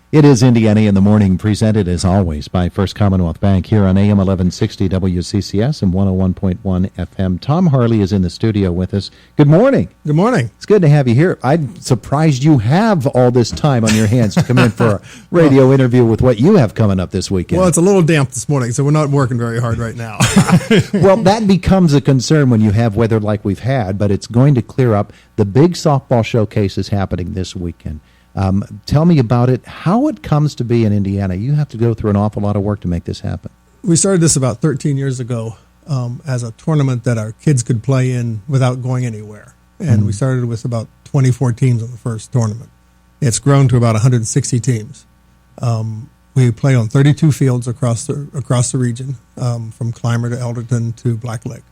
It is Indiana in the Morning, presented as always by First Commonwealth Bank here on AM 1160 WCCS and 101.1 FM. Tom Harley is in the studio with us. Good morning. Good morning. It's good to have you here. I'm surprised you have all this time on your hands to come in for a radio interview with what you have coming up this weekend. Well, it's a little damp this morning, so we're not working very hard right now. Well, that becomes a concern when you have weather like we've had, but it's going to clear up. The big softball showcase is happening this weekend. Tell me about it, how it comes to be in Indiana. You have to go through an awful lot of work to make this happen. We started this about 13 years ago as a tournament that our kids could play in without going anywhere. And we started with about 24 teams on the first tournament. It's grown to about 160 teams. We play on 32 fields across the region, from Clymer to Elderton to Black Lake.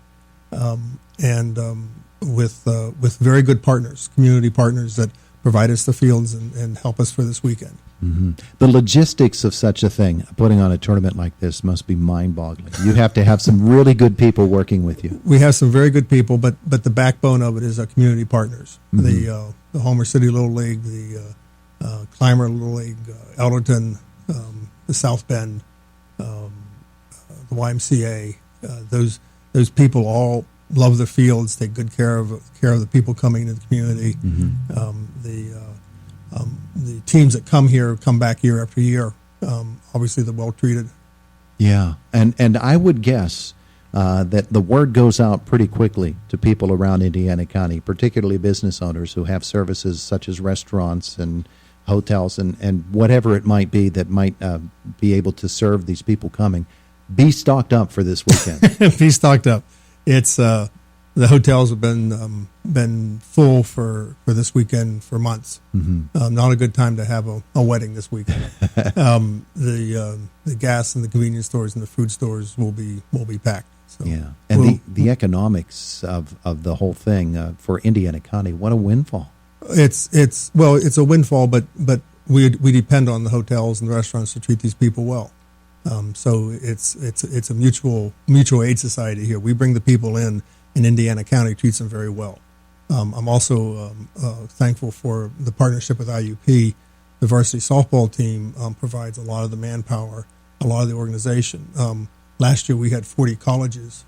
With very good partners, community partners that provide us the fields and help us for this weekend. Mm-hmm. The logistics of such a thing, putting on a tournament like this, must be mind-boggling. You have to have some really good people working with you. We have some very good people, but the backbone of it is our community partners. Mm-hmm. The Homer City Little League, the Clymer Little League, Elderton, the South Bend, the YMCA. Those people all love the fields, take good care of the people coming into the community. Mm-hmm. The teams that come here come back year after year. Obviously, they're well treated. Yeah, and I would guess that the word goes out pretty quickly to people around Indiana County, particularly business owners who have services such as restaurants and hotels and whatever it might be that might be able to serve these people coming. Be stocked up for this weekend. Be stocked up. It's the hotels have been full for this weekend for months. Mm-hmm. Not a good time to have a wedding this weekend. The gas and the convenience stores and the food stores will be packed. So yeah, and the economics of the whole thing for Indiana County, what a windfall! It's a windfall, but we depend on the hotels and the restaurants to treat these people well. So it's a mutual aid society here. We bring the people in, and Indiana County treats them very well. I'm also thankful for the partnership with IUP. The varsity softball team provides a lot of the manpower, a lot of the organization. Last year we had 40 colleges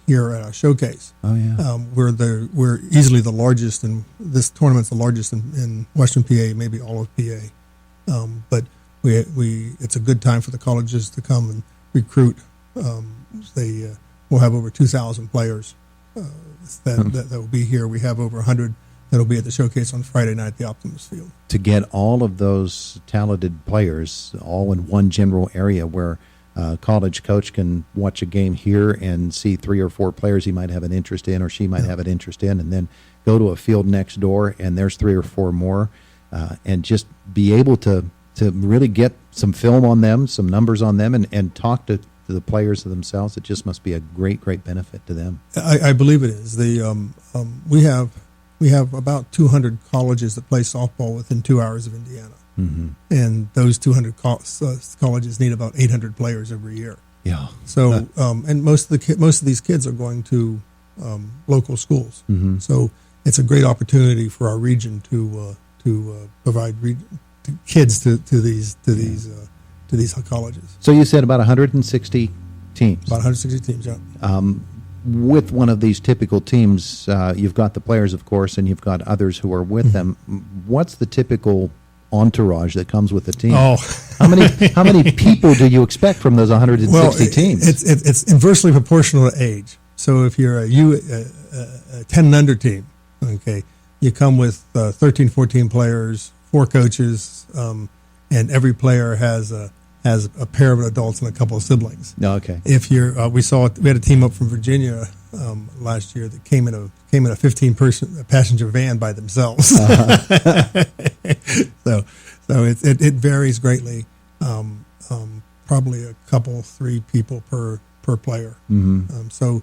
here at our showcase. Oh yeah. We're easily the largest, and this tournament's the largest in Western PA, maybe all of PA. But it's a good time for the colleges to come and recruit. We'll have over 2,000 players that will be here. We have over 100 that will be at the showcase on Friday night at the Optimus Field. To get all of those talented players all in one general area where a college coach can watch a game here and see 3 or 4 players he might have an interest in or she might have an interest in, and then go to a field next door and there's 3 or 4 more, and just be able to really get some film on them, some numbers on them, and talk to the players themselves. It just must be a great benefit to them. I believe it is. We have about 200 colleges that play softball within 2 hours of Indiana, mm-hmm. and those 200 colleges need about 800 players every year. Yeah. So and most of these kids are going to local schools. Mm-hmm. So it's a great opportunity for our region to provide kids to these colleges. So you said about 160 teams. About 160 teams, yeah. With one of these typical teams, you've got the players, of course, and you've got others who are with them. What's the typical entourage that comes with the team? Oh, how many people do you expect from those 160 teams? It's inversely proportional to age. So if you're a 10 and under team, okay, you come with 13, 14 players, 4 coaches, and every player has a pair of adults and a couple of siblings. Okay. If we had a team up from Virginia last year that came in a 15-person passenger van by themselves. Uh-huh. so it varies greatly. Probably a couple, 3 people per player. Mm-hmm.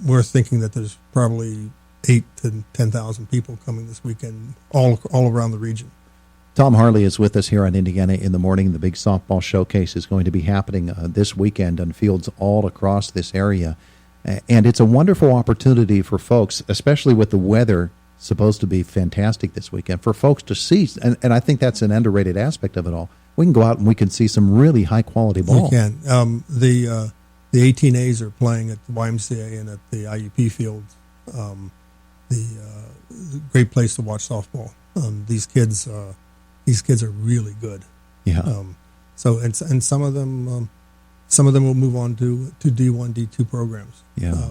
We're thinking that there's probably 8,000 to 10,000 people coming this weekend, all around the region. Tom Harley is with us here on Indiana in the Morning. The big softball showcase is going to be happening this weekend on fields all across this area. And it's a wonderful opportunity for folks, especially with the weather supposed to be fantastic this weekend for folks to see. And I think that's an underrated aspect of it all. We can go out and we can see some really high-quality ball. We can. The 18As are playing at the YMCA and at the IUP fields. The great place to watch softball. These kids are really good. Yeah. So some of them will move on to D1, D2 programs. Yeah.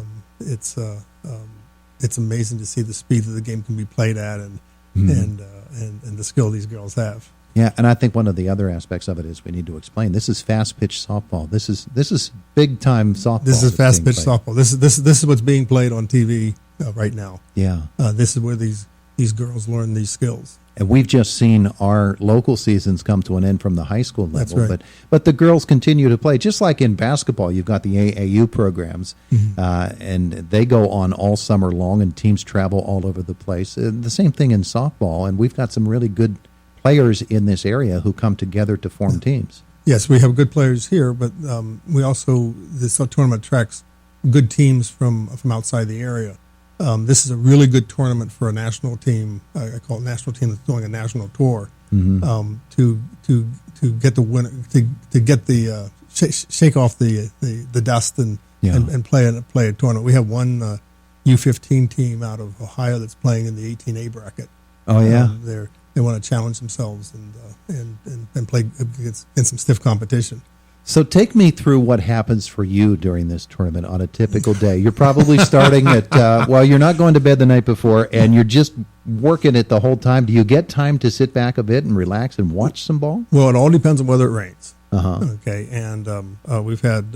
It's amazing to see the speed that the game can be played at and the skill these girls have. Yeah, and I think one of the other aspects of it is we need to explain. This is fast pitch softball. This is big time softball. This is fast pitch softball. This is what's being played on TV right now. Yeah. This is where these girls learn these skills. And we've just seen our local seasons come to an end from the high school level. That's right. But the girls continue to play. Just like in basketball, you've got the AAU programs, and they go on all summer long, and teams travel all over the place. The same thing in softball, and we've got some really good players in this area who come together to form teams. Yes, we have good players here, but we also, this tournament attracts good teams from outside the area. This is a really good tournament for a national team. I call it a national team that's doing a national tour to get the winner, to get the shake off the dust and play a tournament. We have one U15 team out of Ohio that's playing in the 18A bracket. Oh yeah, they want to challenge themselves and play against some stiff competition. So take me through what happens for you during this tournament on a typical day. You're probably starting at, you're not going to bed the night before, and you're just working it the whole time. Do you get time to sit back a bit and relax and watch some ball? Well, it all depends on whether it rains. Uh-huh. Okay, and we've had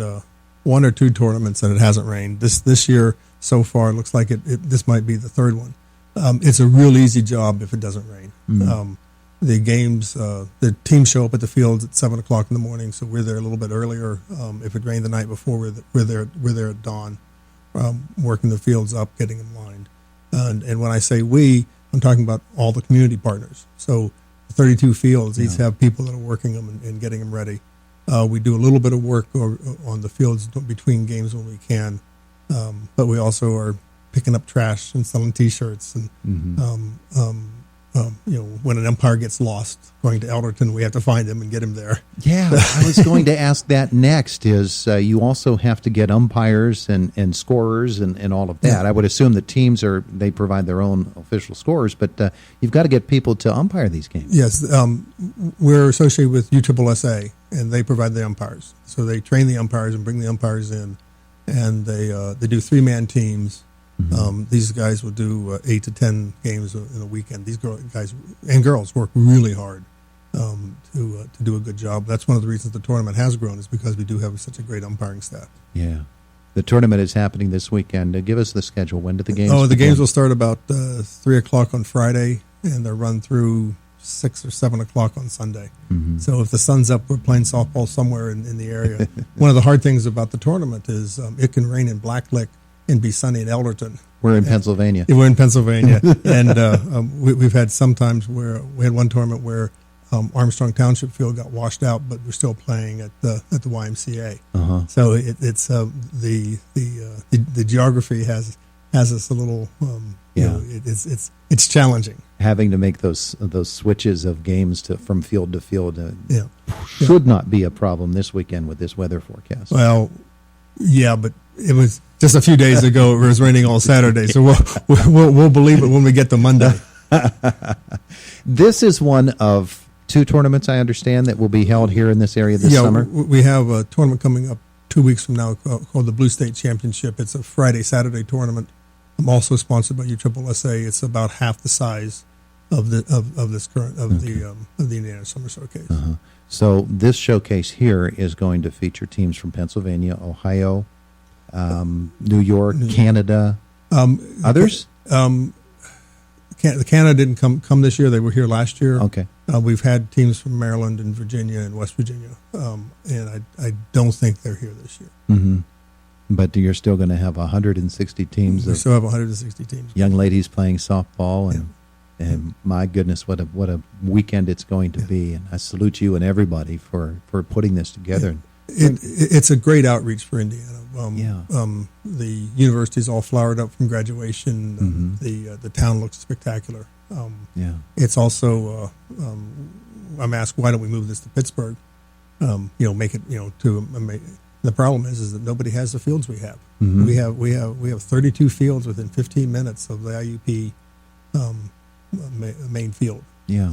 one or two tournaments that it hasn't rained. This year, so far, it looks like this might be the third one. It's a real easy job if it doesn't rain. Mm-hmm. The games, the teams show up at the fields at 7 o'clock in the morning, so we're there a little bit earlier. If it rained the night before, we're there at dawn, working the fields up, getting them lined. And when I say we, I'm talking about all the community partners. So 32 fields, each have people that are working them and getting them ready. We do a little bit of work on the fields between games when we can, but we also are picking up trash and selling T-shirts and. When an umpire gets lost going to Elderton, we have to find him and get him there. Yeah, I was going to ask that next. Is you also have to get umpires and scorers and all of that. Yeah. I would assume that teams they provide their own official scorers, but you've got to get people to umpire these games. Yes, we're associated with USSSA, and they provide the umpires. So they train the umpires and bring the umpires in, and they do 3-man teams. Mm-hmm. These guys will do 8 to 10 games in a weekend. These guys and girls work really hard to do a good job. That's one of the reasons the tournament has grown, is because we do have such a great umpiring staff. Yeah. The tournament is happening this weekend. Give us the schedule. When do the games begin? Games will start about 3 o'clock on Friday, and they'll run through 6 or 7 o'clock on Sunday. Mm-hmm. So if the sun's up, we're playing softball somewhere in the area. One of the hard things about the tournament is it can rain in Blacklick and be sunny in Elderton. We're in Pennsylvania. We're in Pennsylvania. And we've had sometimes where we had one tournament where Armstrong Township Field got washed out, but we're still playing at the YMCA. Uh-huh. So it's the geography has us a little it's challenging. Having to make those switches of games from field to field should not be a problem this weekend with this weather forecast. Well, yeah, but it was just a few days ago. It was raining all Saturday, so we'll believe it when we get to Monday. This is one of 2 tournaments, I understand, that will be held here in this area this summer. We have a tournament coming up 2 weeks from now called the Blue State Championship. It's a Friday-Saturday tournament. I'm also sponsored by USSSA. It's about half the size of the Indiana Summer Showcase. Uh-huh. So this showcase here is going to feature teams from Pennsylvania, Ohio, New York, Canada, others? Canada didn't come this year. They were here last year. Okay. We've had teams from Maryland and Virginia and West Virginia, and I don't think they're here this year. Mm-hmm. But you're still going to have 160 teams. We still have 160 teams. Young ladies playing softball, and my goodness, what a weekend it's going to be. And I salute you and everybody for putting this together. It's a great outreach for Indiana. The university's all flowered up from graduation. The town looks spectacular. It's also I'm asked, why don't we move this to Pittsburgh? Make it the problem is that nobody has the fields we have. We have 32 fields within 15 minutes of the IUP main field.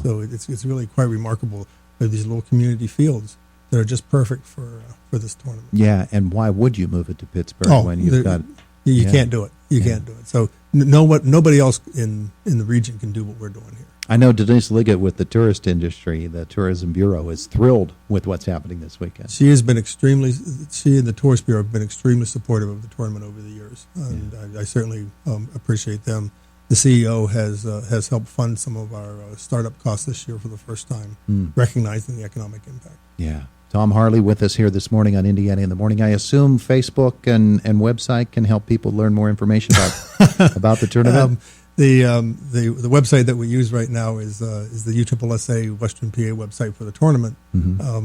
So it's really quite remarkable. There are these little community fields that are just perfect for this tournament. Yeah, and why would you move it to Pittsburgh when you've got? You can't do it. You can't do it. So nobody else in the region can do what we're doing here. I know Denise Liggett with the tourist industry, the Tourism Bureau, is thrilled with what's happening this weekend. She and the Tourist Bureau have been extremely supportive of the tournament over the years, and I certainly appreciate them. The CEO has helped fund some of our startup costs this year for the first time, recognizing the economic impact. Yeah. Tom Harley with us here this morning on Indiana in the Morning. I assume Facebook and website can help people learn more information about the tournament? The website that we use right now is the USSSA Western PA website for the tournament. I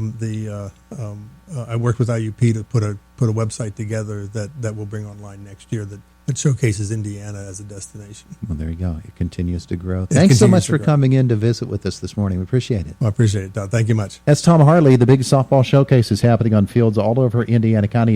worked with IUP to put a website together that we'll bring online next year that showcases Indiana as a destination. Well, there you go. It continues to grow. Thanks so much for coming in to visit with us this morning. We appreciate it. Well, I appreciate it, Todd. Thank you much. That's Tom Harley. The big softball showcase is happening on fields all over Indiana County.